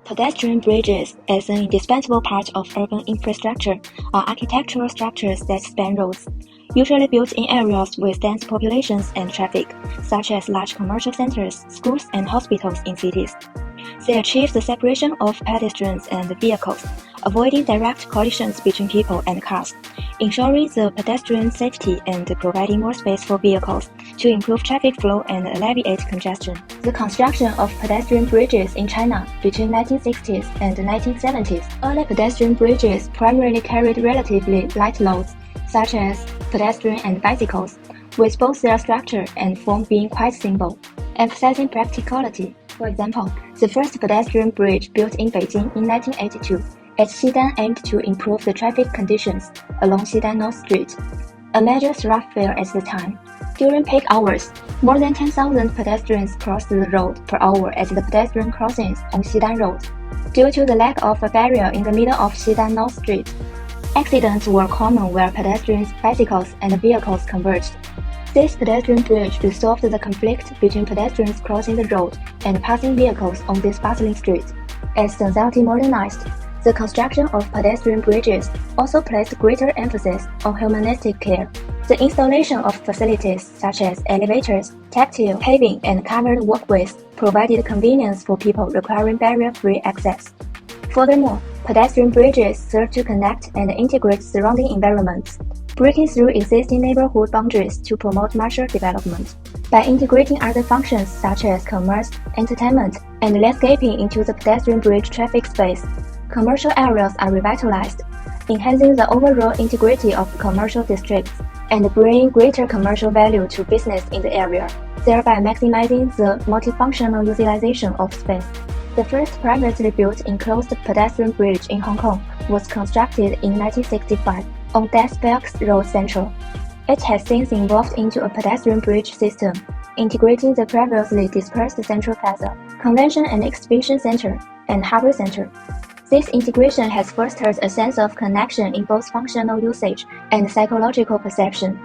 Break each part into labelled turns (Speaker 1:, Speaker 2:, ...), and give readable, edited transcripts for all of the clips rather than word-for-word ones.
Speaker 1: Pedestrian bridges, as an indispensable part of urban infrastructure, are architectural structures that span roads, usually built in areas with dense populations and traffic, such as large commercial centers, schools, and hospitals in cities. They achieve the separation of pedestrians and vehicles, avoiding direct collisions between people and cars, ensuring the pedestrian safety and providing more space for vehicles to improve traffic flow and alleviate congestion. The construction of pedestrian bridges in China between 1960s and 1970s. Early pedestrian bridges primarily carried relatively light loads, such as pedestrians and bicycles, with both their structure and form being quite simple, emphasizing practicality. For example, the first pedestrian bridge built in Beijing in 1982 at Xidan aimed to improve the traffic conditions along Xidan North Street, a major thoroughfare at the time. During peak hours, more than 10,000 pedestrians crossed the road per hour at the pedestrian crossings on Xidan Road. Due to the lack of a barrier in the middle of Xidan North Street, accidents were common where pedestrians, bicycles, and vehicles converged. This pedestrian bridge resolved the conflict between pedestrians crossing the road and passing vehicles on this bustling street. As society modernized, the construction of pedestrian bridges also placed greater emphasis on humanistic care. The installation of facilities such as elevators, tactile paving, and covered walkways provided convenience for people requiring barrier-free access. Furthermore, pedestrian bridges serve to connect and integrate surrounding environments, breaking through existing neighborhood boundaries to promote martial development. By integrating other functions such as commerce, entertainment, and landscaping into the pedestrian bridge traffic space, commercial areas are revitalized, enhancing the overall integrity of commercial districts and bringing greater commercial value to business in the area, thereby maximizing the multifunctional utilization of space. The first privately built enclosed pedestrian bridge in Hong Kong was constructed in 1965 on Das Bergs Road Central. It has since evolved into a pedestrian bridge system, integrating the previously dispersed Central Plaza, Convention and Exhibition Center, and Harbor Center. This integration has fostered a sense of connection in both functional usage and psychological perception,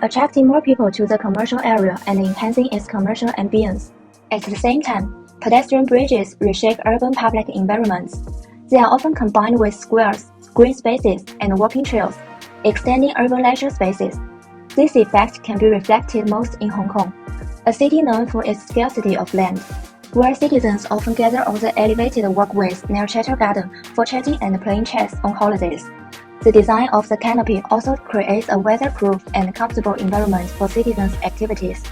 Speaker 1: attracting more people to the commercial area and enhancing its commercial ambience. At the same time, pedestrian bridges reshape urban public environments. They are often combined with squares, green spaces, and walking trails, extending urban leisure spaces. This effect can be reflected most in Hong Kong, a city known for its scarcity of land, where citizens often gather on the elevated walkways near Chater Garden for chatting and playing chess on holidays. The design of the canopy also creates a weatherproof and comfortable environment for citizens' activities.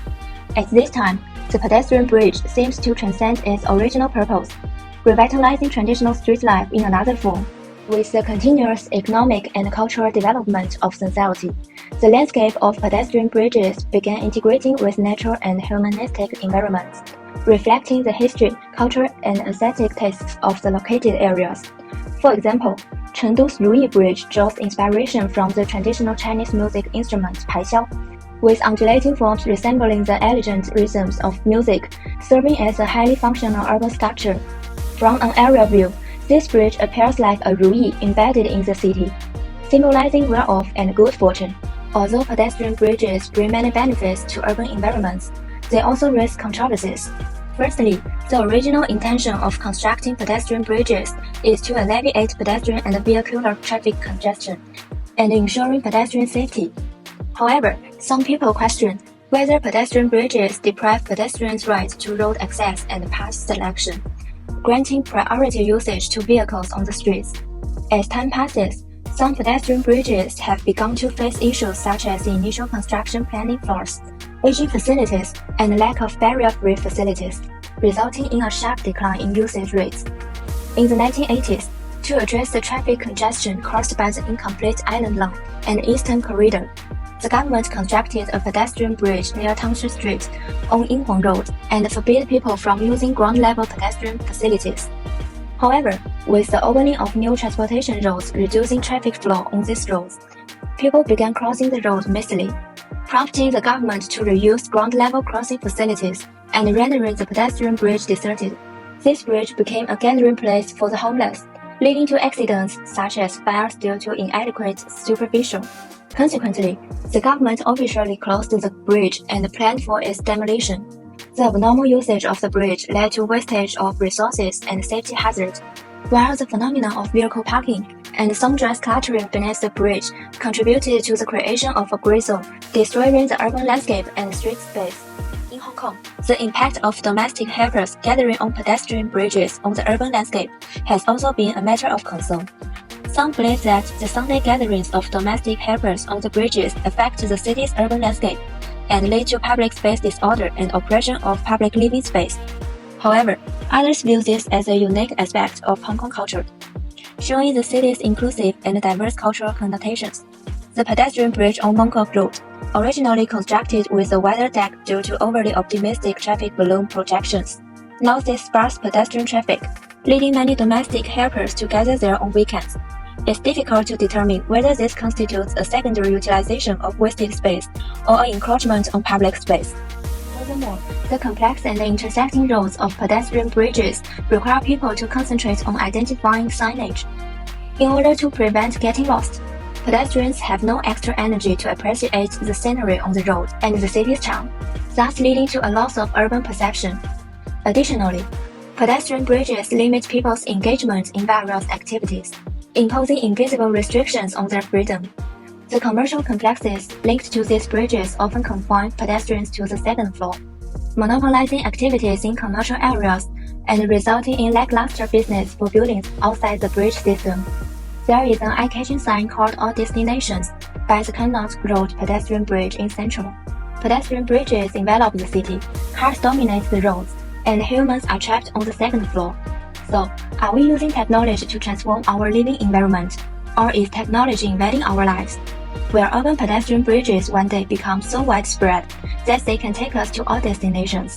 Speaker 1: At this time, the pedestrian bridge seems to transcend its original purpose, revitalizing traditional street life in another form. With the continuous economic and cultural development of society, the landscape of pedestrian bridges began integrating with natural and humanistic environments, reflecting the history, culture, and aesthetic tastes of the located areas. For example, Chengdu's Ruyi Bridge draws inspiration from the traditional Chinese music instrument paixiao, with undulating forms resembling the elegant rhythms of music, serving as a highly functional urban structure. From an aerial view, this bridge appears like a ruyi embedded in the city, symbolizing well-off and good fortune. Although pedestrian bridges bring many benefits to urban environments, they also raise controversies. Firstly, the original intention of constructing pedestrian bridges is to alleviate pedestrian and vehicular traffic congestion and ensuring pedestrian safety. However, some people question whether pedestrian bridges deprive pedestrians' right to road access and path selection, granting priority usage to vehicles on the streets. As time passes, some pedestrian bridges have begun to face issues such as the initial construction planning flaws, aging facilities, and lack of barrier-free facilities, resulting in a sharp decline in usage rates. In the 1980s, to address the traffic congestion caused by the incomplete Island Line and Eastern Corridor, the government constructed a pedestrian bridge near Tangshi Street on Yinhuang Road and forbid people from using ground-level pedestrian facilities. However, with the opening of new transportation roads reducing traffic flow on these roads, people began crossing the road mistily, prompting the government to reuse ground-level crossing facilities and rendering the pedestrian bridge deserted. This bridge became a gathering place for the homeless, leading to accidents such as fires due to inadequate supervision. Consequently, the government officially closed the bridge and planned for its demolition. The abnormal usage of the bridge led to wastage of resources and safety hazards, while the phenomenon of vehicle parking and sundress cluttering beneath the bridge contributed to the creation of a gray zone, destroying the urban landscape and street space. In Hong Kong, the impact of domestic helpers gathering on pedestrian bridges on the urban landscape has also been a matter of concern. Some believe that the Sunday gatherings of domestic helpers on the bridges affect the city's urban landscape and lead to public space disorder and oppression of public living space. However, others view this as a unique aspect of Hong Kong culture, showing the city's inclusive and diverse cultural connotations. The pedestrian bridge on Mongkok Road, originally constructed with a wider deck due to overly optimistic traffic balloon projections, now sees sparse pedestrian traffic, leading many domestic helpers to gather there on weekends. It's difficult to determine whether this constitutes a secondary utilization of wasted space or an encroachment on public space. Furthermore, the complex and intersecting roads of pedestrian bridges require people to concentrate on identifying signage. In order to prevent getting lost, pedestrians have no extra energy to appreciate the scenery on the road and the city's charm, thus leading to a loss of urban perception. Additionally, pedestrian bridges limit people's engagement in various activities, imposing invisible restrictions on their freedom. The commercial complexes linked to these bridges often confine pedestrians to the second floor, monopolizing activities in commercial areas and resulting in lackluster business for buildings outside the bridge system. There is an eye-catching sign called All Destinations by the Connaught Road pedestrian bridge in Central. Pedestrian bridges envelop the city, cars dominate the roads, and humans are trapped on the second floor. So, are we using technology to transform our living environment, or is technology invading our lives? Will urban pedestrian bridges one day become so widespread that they can take us to all destinations?